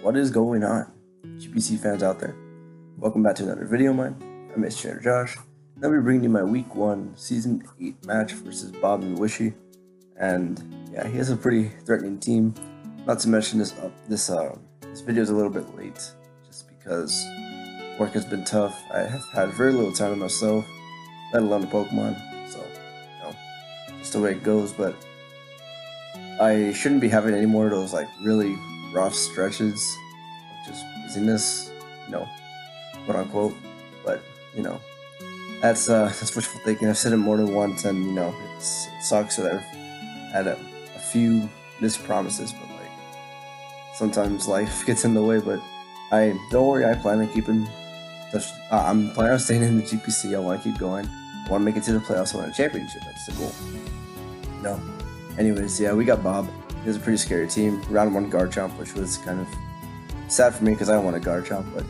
What is going on, GPC fans out there? Welcome back to another video of mine. I'm S8W1 Josh. Now we're bringing you my Week 1 Season 8 match versus Bob and Fishy. And yeah, he has a pretty threatening team. Not to mention this video is a little bit late, just because work has been tough. I have had very little time to myself, let alone the Pokemon. So, just the way it goes. But I shouldn't be having any more of those really rough stretches of just busyness, quote unquote. But that's wishful thinking. I've said it more than once, and it sucks that I've had a few missed promises, but sometimes life gets in the way. But don't worry, I plan on keeping touch. I'm planning on staying in the GPC. I want to keep going. I want to make it to the playoffs. I want a championship. That's the goal. Anyways, yeah, we got Bob. He has a pretty scary team. Round 1 Garchomp, which was kind of sad for me because I want a Garchomp, but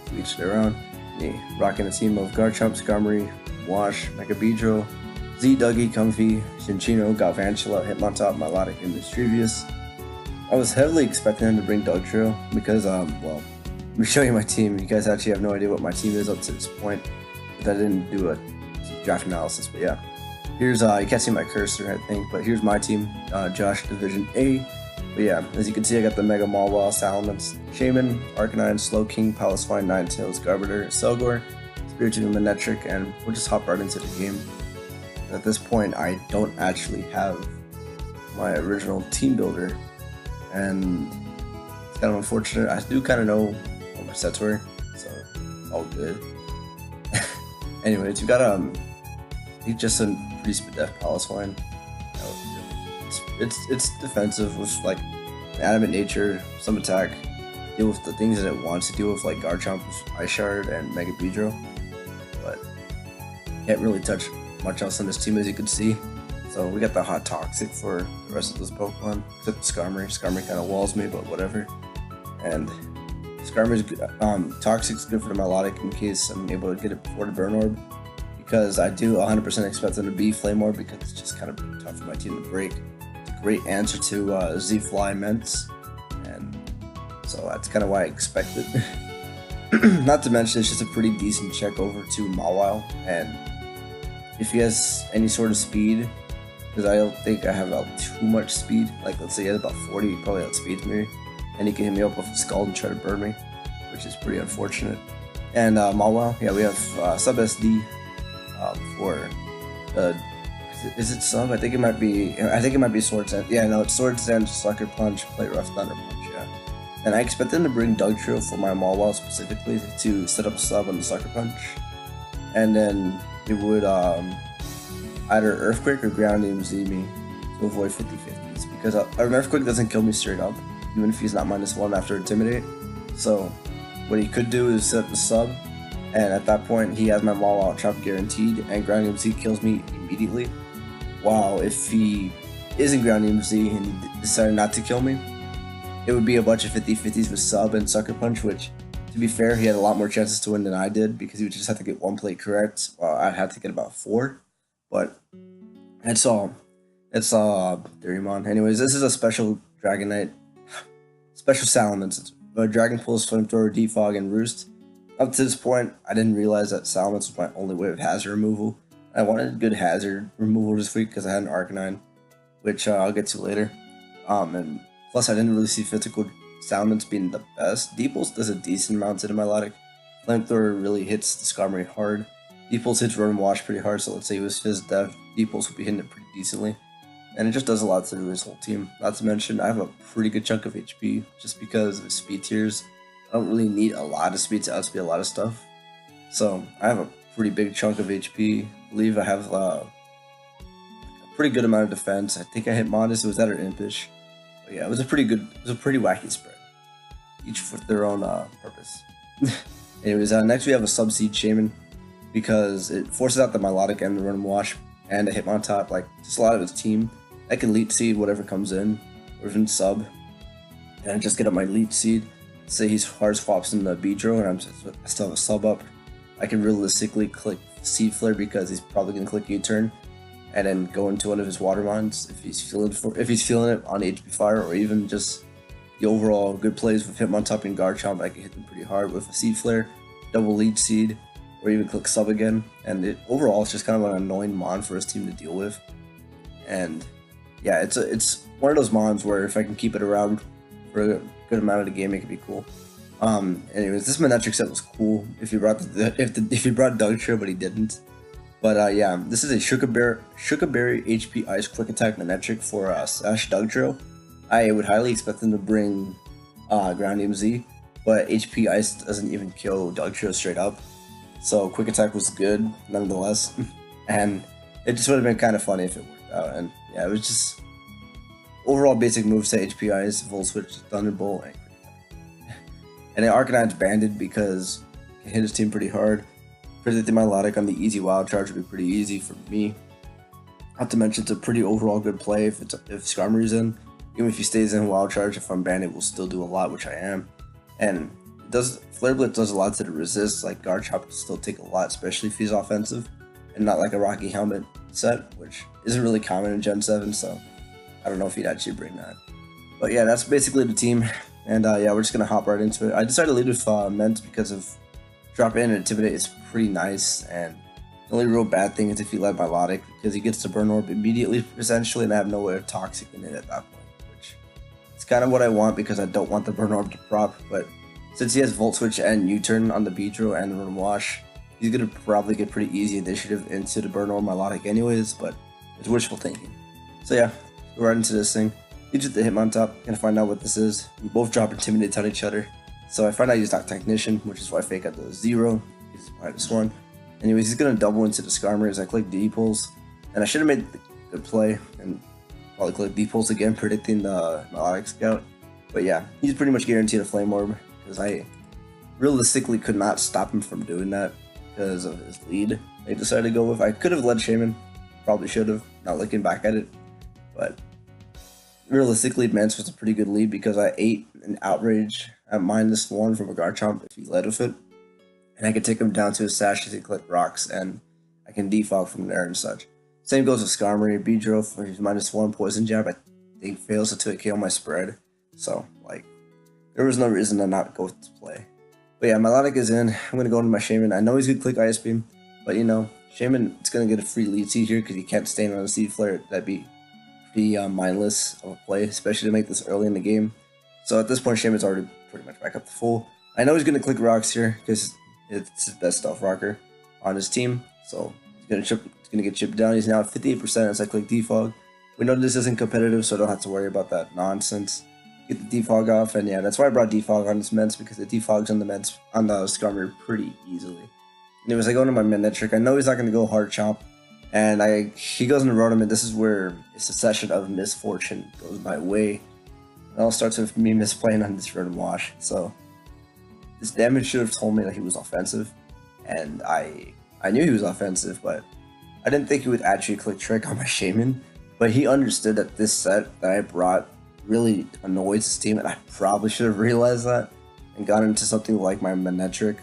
to each their own. Me rocking a team of Garchomp, Skarmory, Wash, Megabedro, Z, Dougie, Comfy, Cinccino, Galvantula, Hitmontop, Milotic, and Mischievous. I was heavily expecting him to bring Dugtrio because, well, let me show you my team. You guys actually have no idea what my team is up to this point, but I didn't do a draft analysis, but yeah. Here's, you can't see my cursor, I think, but here's my team, Josh, Division A. But yeah, as you can see, I got the Mega Mawile, Salamence, Shaman, Arcanine, Slowking, Paloswine, Ninetales, Garbodor, Selgor, Spiritomb, Manectric, and we'll just hop right into the game. At this point, I don't actually have my original team builder, and it's kind of unfortunate. I do kind of know what my sets were, so it's all good. Anyways, you got just a pretty speed def Paloswine. It's defensive with adamant nature, some attack, deal with the things that it wants to deal with, like Garchomp with Ice Shard and Megabedro, but can't really touch much else on this team, as you can see. So we got the hot Toxic for the rest of those Pokemon, except Skarmory. Skarmory kind of walls me, but whatever. And Skarmory's Toxic's good for the Milotic in case I'm able to get it before the Burn Orb, because I do 100% expect them to be Flame Orb, because it's just kind of tough for my team to break. It's a great answer to Z-Fly Ments, and so that's kind of why I expect it. Not to mention, it's just a pretty decent check over to Mawile, and if he has any sort of speed, because I don't think I have too much speed, let's say he has about 40, he probably outspeeds me, and he can hit me up with a Scald and try to burn me, which is pretty unfortunate. And Mawile, yeah, we have Sub SD for is it Sub? I think it might be Swords Dance. Yeah, no, it's Swords Dance, Sucker Punch, Play Rough, Thunder Punch, yeah. And I expect them to bring Dugtrio for my Mawile specifically to set up a Sub on the Sucker Punch, and then it would either Earthquake or Ground Z me to avoid 50-50s, because an Earthquake doesn't kill me straight up, even if he's not -1 after Intimidate. So what he could do is set up the Sub, and at that point he has my Mawile Chop guaranteed, and Ground Z kills me immediately. While if he isn't Ground Z and he decided not to kill me, it would be a bunch of 50-50s with Sub and Sucker Punch, which, to be fair, he had a lot more chances to win than I did, because he would just have to get 1 play correct, while I'd have to get about 4. But that's all. That's Therimon. Anyways, this is a special Dragonite, special Salamence. It's Dragon Pulse, Flamethrower, Defog, and Roost. Up to this point, I didn't realize that Salamence was my only way of hazard removal. I wanted good hazard removal this week because I had an Arcanine, which I'll get to later. And plus, I didn't really see physical Salamence being the best. Deepulse does a decent amount to the Milotic. Flamethrower really hits the Skarmory hard. Deepulse hits Rotom Wash pretty hard, so let's say he was Fizz Def, Deepulse would be hitting it pretty decently. And it just does a lot to his whole team. Not to mention, I have a pretty good chunk of HP, just because of speed tiers. I don't really need a lot of speed to outspeed a lot of stuff. So I have a pretty big chunk of HP. I believe I have a pretty good amount of defense. I think I hit Modest, it was that or Impish. But yeah, it was a pretty wacky spread. Each with their own purpose. Anyways, next we have a Sub-Seed Shaman, because it forces out the Milotic and the Rotom Wash and a Hitmontop, just a lot of his team. I can Leech Seed whatever comes in, or even Sub, and I just get up my Leech Seed. Say he's hard swaps in the Beedrill, and I still have a Sub up. I can realistically click Seed Flare, because he's probably gonna click U-turn, and then go into one of his Water Mines if he's feeling it on HP Fire, or even just the overall good plays with Hitmontop and Garchomp. I can hit them pretty hard with a Seed Flare, double Leech Seed, or even click Sub again. And overall, it's just kind of an annoying mon for his team to deal with. And yeah, it's one of those mons where if I can keep it around for a good amount of the game, it could be cool. Anyways, this Manectric set was cool if you brought if you brought Dugtrio, but he didn't. But yeah, this is a Sugarberry HP Ice Quick Attack Manectric for Sash Dugtrio. I would highly expect them to bring Ground EMZ, but HP Ice doesn't even kill Dugtrio straight up. So Quick Attack was good nonetheless, and it just would have been kind of funny if it worked out. And yeah, it was just overall basic moveset: HP Ice, Volt Switch, Thunderbolt, and Quick Attack. And then Arcanine's banded because it can hit his team pretty hard. Predicting Milotic on the easy Wild Charge would be pretty easy for me. Not to mention it's a pretty overall good play if Skarmory's in. Even if he stays in Wild Charge, if I'm banded, will still do a lot, which I am. And Flare Blitz does a lot to the resist. Like Garchomp will still take a lot, especially if he's offensive, and not like a Rocky Helmet set, which isn't really common in Gen 7. So I don't know if he'd actually bring that. But yeah, that's basically the team. And yeah, we're just gonna hop right into it. I decided to lead with Ment because of drop in and Intimidate is pretty nice, and the only real bad thing is if you let Milotic, because he gets to Burn Orb immediately essentially, and I have no way of Toxic in it at that point, which is kind of what I want because I don't want the Burn Orb to prop. But since he has Volt Switch and U-Turn on the Beedrill and the Run Wash, he's gonna probably get pretty easy initiative into the Burn Orb Milotic anyways, but it's wishful thinking. So yeah, go right into this thing. Leads with the Hitmontop, gonna find out what this is. We both drop Intimidate on each other. So I find out he's not Technician, which is why I fake out the 0. He's -1. Anyways, he's gonna double into the Skarmory as I click D-Pulse. And I should have made the good play and probably click D-Pulse again, predicting the Milotic Scout. But yeah, he's pretty much guaranteed a Flame Orb, because I realistically could not stop him from doing that because of his lead I decided to go with. I could have led Shaman, probably should have, not looking back at it. But realistically, Mance was a pretty good lead because I ate an Outrage at -1 from a Garchomp if he led with it. And I could take him down to his Sash as he click Rocks, and I can defog from there and such. Same goes with Skarmory. Beedrill, for his -1 Poison Jab, I think fails to KO my spread. So, like, there was no reason to not go to play. But yeah, Milotic is in. I'm going to go into my Shaman. I know he's going to click Ice Beam, but you know, Shaman is going to get a free lead seed here because he can't stand on a Seed Flare. That'd be pretty mindless of a play, especially to make this early in the game. So at this point, Shaman's already pretty much back up to full. I know he's going to click Rocks here because it's his best Stealth Rocker on his team. So he's going to get chipped down. He's now at 58% as I click Defog. We know this isn't competitive, so I don't have to worry about that nonsense. Get the Defog off, and yeah, that's why I brought Defog on this Mence, because the Defogs on the Skarmory pretty easily. Anyways, I go into my Manectric. I know he's not going to go Hard Chomp, and he goes into Rotom, and this is where a succession of misfortune goes my way. It all starts with me misplaying on this Run Wash. So this damage should have told me that he was offensive, and I knew he was offensive, but I didn't think he would actually click Trick on my Shaman. But he understood that this set that I brought really annoys his team, and I probably should have realized that and got into something like my Manectric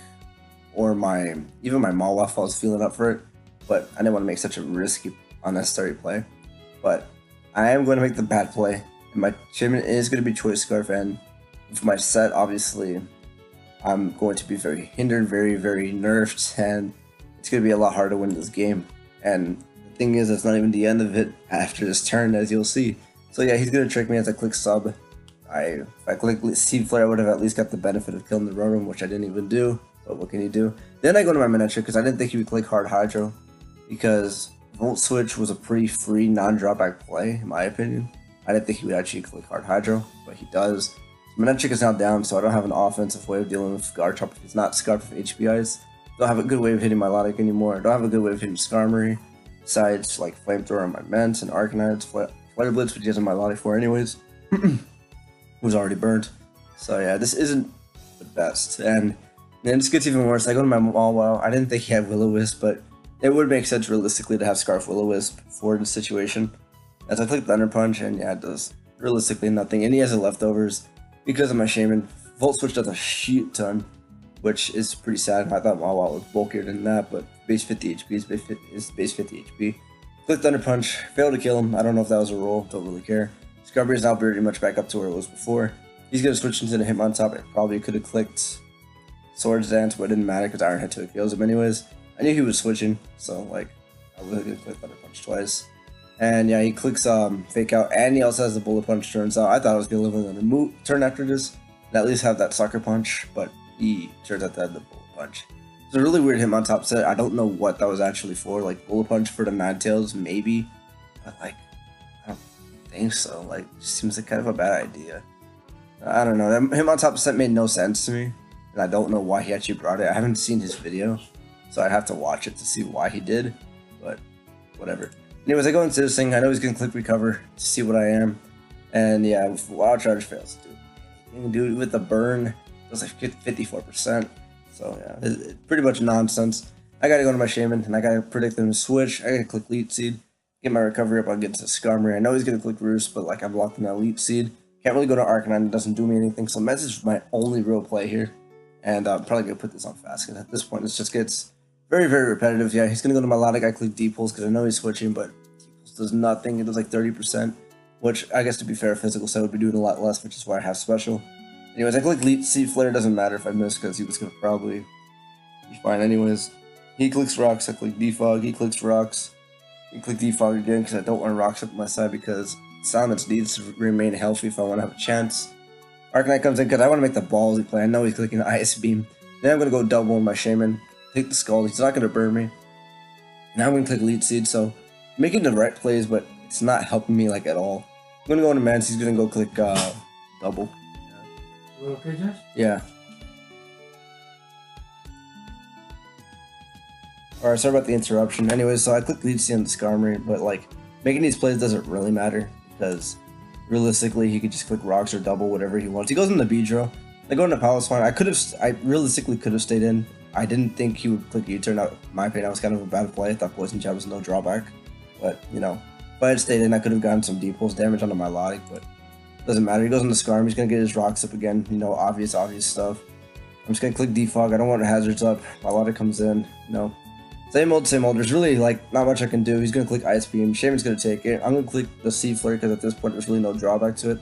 or even my Mawile if I was feeling up for it. But I didn't want to make such a risky, unnecessary play. But I am going to make the bad play, and my Shaman is going to be Choice Scarf, and with my set, obviously, I'm going to be very hindered, very, very nerfed, and it's going to be a lot harder to win this game. And the thing is, it's not even the end of it after this turn, as you'll see. So yeah, he's going to trick me as I click Sub. If I click Seed Flare, I would have at least got the benefit of killing the Rotom, which I didn't even do. But what can you do? Then I go to my Manectric because I didn't think he would click Hard Hydro, because Volt Switch was a pretty free non-drawback play, in my opinion. I didn't think he would actually click Hard Hydro, but he does. So Manectric is now down, so I don't have an offensive way of dealing with Garchomp if it's not Scarf with HP Ice. Don't have a good way of hitting Milotic anymore. Don't have a good way of hitting Skarmory, besides like Flamethrower on my Mence and Arcanine's Flare Blitz, which he has a Milotic for anyways. Was already burnt. So yeah, this isn't the best. And then this gets even worse. I go to my Mawile. I didn't think he had Will-O-Wisp, but it would make sense realistically to have Scarf Will-O-Wisp for the situation. As I click Thunder Punch, and yeah, it does realistically nothing. And he has the leftovers because of my Shaman. Volt Switch does a shit ton, which is pretty sad. I thought Mawile was bulkier than that, but base 50 HP is base 50 HP. Click Thunder Punch, failed to kill him. I don't know if that was a roll, don't really care. Skarmory is now pretty much back up to where it was before. He's gonna switch into the Hitmontop. I probably could have clicked Swords Dance, but it didn't matter because Iron Head 2 kills him anyways. I knew he was switching, so like I was gonna click Thunder Punch twice. And yeah, he clicks Fake Out, and he also has the Bullet Punch. Turns out I thought I was gonna live another move turn after this, and at least have that Sucker Punch, but he turns out to have the Bullet Punch. It's a really weird Hitmontop set. I don't know what that was actually for. Like Bullet Punch for the Ninetales, maybe, but like I don't think so. Like it just seems like kind of a bad idea. I don't know. Hitmontop set made no sense to me, and I don't know why he actually brought it. I haven't seen his video, so I'd have to watch it to see why he did. But whatever. Anyways, I go into this thing. I know he's gonna click recover to see what I am, and yeah, Wild Charge fails. Dude, you can do it with the burn. It was like 54%. So yeah, it's pretty much nonsense. I gotta go to my Shaman, and I gotta predict him to switch. I gotta click Leech Seed, get my recovery up. I'll get to Skarmory. I know he's gonna click Roost, but like I'm locked in that Leech Seed. Can't really go to Arcanine. It doesn't do me anything. So Meds is my only real play here, and I'm probably gonna put this on fast. Because at this point, it just gets very, very repetitive. Yeah, he's gonna go to Melodic. I click D-Pulse because I know he's switching, but D-Pulse does nothing. It does like 30%, which I guess to be fair, physical set would be doing a lot less, which is why I have special. Anyways, I click Leech Seed Flare. Doesn't matter if I miss because he was gonna probably be fine anyways. He clicks Rocks. I click Defog. He clicks Rocks. He click Defog again because I don't want Rocks up my side because Silence needs to remain healthy if I want to have a chance. Arcanine comes in because I want to make the ballsy play. I know he's clicking Ice Beam. Then I'm going to go double on my Shaman. Take the Skull. He's not going to burn me. Now I'm going to click Leech Seed. So making the right plays, but it's not helping me like at all. I'm going to go into Mance. He's going to go click double. Yeah. Alright, sorry about the interruption. Anyways, so I click Leech Seed on the Skarmory, but like making these plays doesn't really matter because realistically he could just click Rocks or double whatever he wants. He goes into Beedrill. I go into Palisade. I realistically could have stayed in. I didn't think he would click U-turn. In my opinion, that was kind of a bad play. I thought Poison Jab was no drawback, but you know, if I had stayed in, I could have gotten some D-Pulse damage onto my Melodic, but it doesn't matter. He goes into Skarmory. He's gonna get his Rocks up again. You know, obvious stuff. I'm just gonna click Defog. I don't want Hazards up. My Melodic comes in. You know. Same old, same old. There's really like not much I can do. He's gonna click Ice Beam. Shaman's gonna take it. I'm gonna click the Sea Flare because at this point there's really no drawback to it.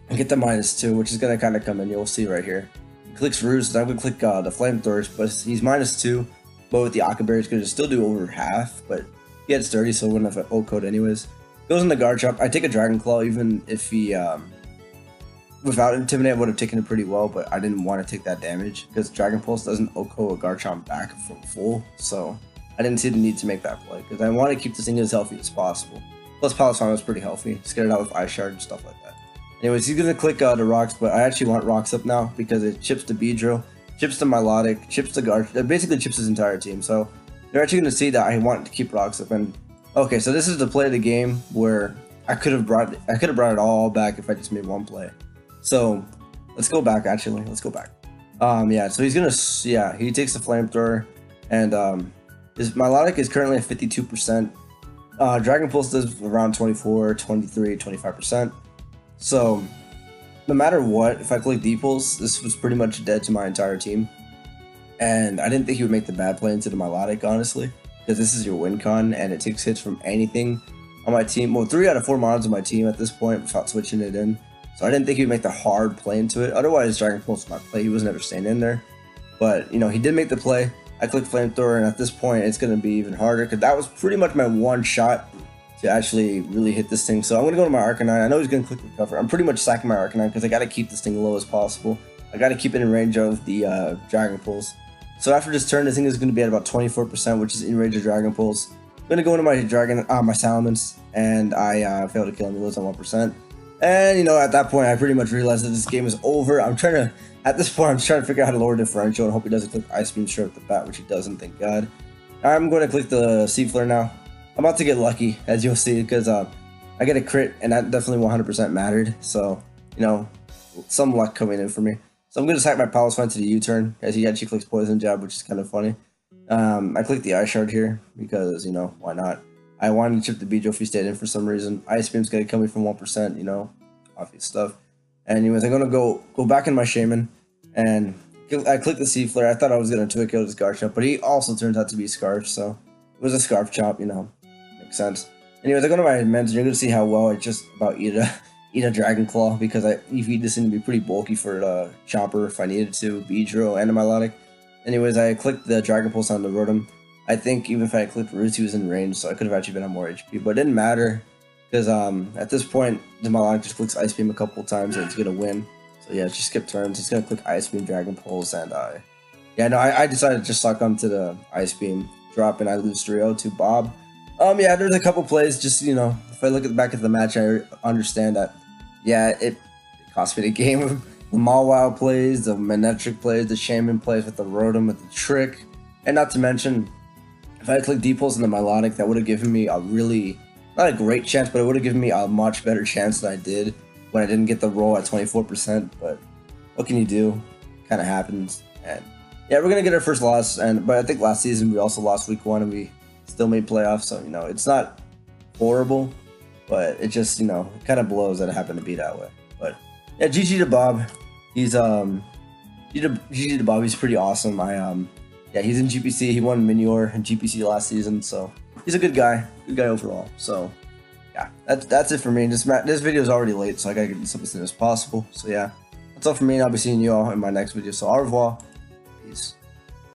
And get the -2, which is gonna kind of come in. You'll see right here. He clicks Roost. I'm gonna click the Flamethrowers, but he's -2. But with the Aqua Berry, it's gonna still do over half. But he had 30, so it wouldn't have an O code anyways. Goes in the Garchomp. I take a Dragon Claw, even if he without Intimidate, I would have taken it pretty well, but I didn't want to take that damage because Dragon Pulse doesn't OHKO a Garchomp back from full, so I didn't see the need to make that play because I want to keep this thing as healthy as possible. Plus, Palisade was pretty healthy. Just get it out with Ice Shard and stuff like that. Anyways, he's going to click the Rocks, but I actually want Rocks up now because it chips the Beedrill, chips the Melodic, chips the Garchomp. It basically chips his entire team, so you're actually going to see that I want to keep Rocks up. And okay, so this is the play of the game where I could have brought it all back if I just made one play. So let's go back. Actually, let's go back. Yeah. So he's gonna. Yeah, he takes the Flamethrower, and his Melodic is currently at 52%. Dragon Pulse does around 24, 23, 25%. So no matter what, if I click D-Pulse, this was pretty much dead to my entire team. And I didn't think he would make the bad play into the Melodic, honestly, because this is your win con, and it takes hits from anything on my team. Well, 3 out of 4 mods on my team at this point without switching it in. So I didn't think he would make the hard play into it. Otherwise, Dragon Pulse was my play. He was never staying in there. But, you know, he did make the play. I clicked Flamethrower, and at this point, it's going to be even harder because that was pretty much my one shot to actually really hit this thing. So I'm going to go to my Arcanine. I know he's going to click Recover. I'm pretty much sacking my Arcanine because I got to keep this thing low as possible. I got to keep it in range of the Dragon Pulse. So after this turn, this thing is going to be at about 24%, which is in range of Dragon Pulse. I'm going to go into my Salamence, and I failed to kill him. He lives on 1%. And, you know, at that point, I pretty much realized that this game is over. At this point, I'm trying to figure out how to lower differential and hope he doesn't click Ice Beam straight off the bat, which he doesn't, thank God. I'm going to click the Sea Flare now. I'm about to get lucky, as you'll see, because I get a crit, and that definitely 100% mattered. So, you know, some luck coming in for me. So I'm going to sack my Palisade to the U-turn, as he actually clicks Poison Jab, which is kind of funny. I clicked the Ice Shard here, because, you know, why not? I wanted to chip the Beedrill if he stayed in for some reason. Ice Beam's gonna kill me from 1%, you know, obvious stuff. Anyways, I'm gonna go back in my Shaman, and I clicked the Sea Flare. I thought I was gonna 2-kill this Garchomp, but he also turns out to be Scarf, so it was a Scarf Chomp, you know, makes sense. Anyways, I go to my Mens, and you're gonna see how well I just about eat eat a Dragon Claw because you feed this thing to be pretty bulky for Chomper if I needed to, Beedrill, and a Milotic. Anyways, I clicked the Dragon Pulse on the Rotom. I think even if I had clicked Roost, he was in range, so I could have actually been on more HP, but it didn't matter because at this point, the Milotic just clicks Ice Beam a couple times and it's gonna win. So yeah, just skip turns. It's gonna click Ice Beam, Dragon Pulse, and yeah, no, I decided to just suck onto the Ice Beam, drop, and I lose 3-0 to Bob. Yeah, there's a couple plays. Just if I look at the back of the match, I understand that. Yeah, it cost me the game. The Mawile plays, the Manectric plays, the Shaman plays with the Rotom, with the Trick, and not to mention, if I had clicked D-Pulse in the Milotic, that would have given me a really, not a great chance, but it would have given me a much better chance than I did when I didn't get the roll at 24%. But what can you do? Kind of happens. And yeah, we're gonna get our first loss. But I think last season we also lost week 1 and we still made playoffs. So it's not horrible, but it just it kind of blows that it happened to be that way. But yeah, GG to Bob. He's GG to Bob. He's pretty awesome. Yeah, he's in GPC. He won Minior in GPC last season, so he's a good guy overall. So yeah, that's it for me. This video is already late, so I gotta get this up as soon as possible. So yeah, that's all for me, and I'll be seeing you all in my next video. So au revoir, peace.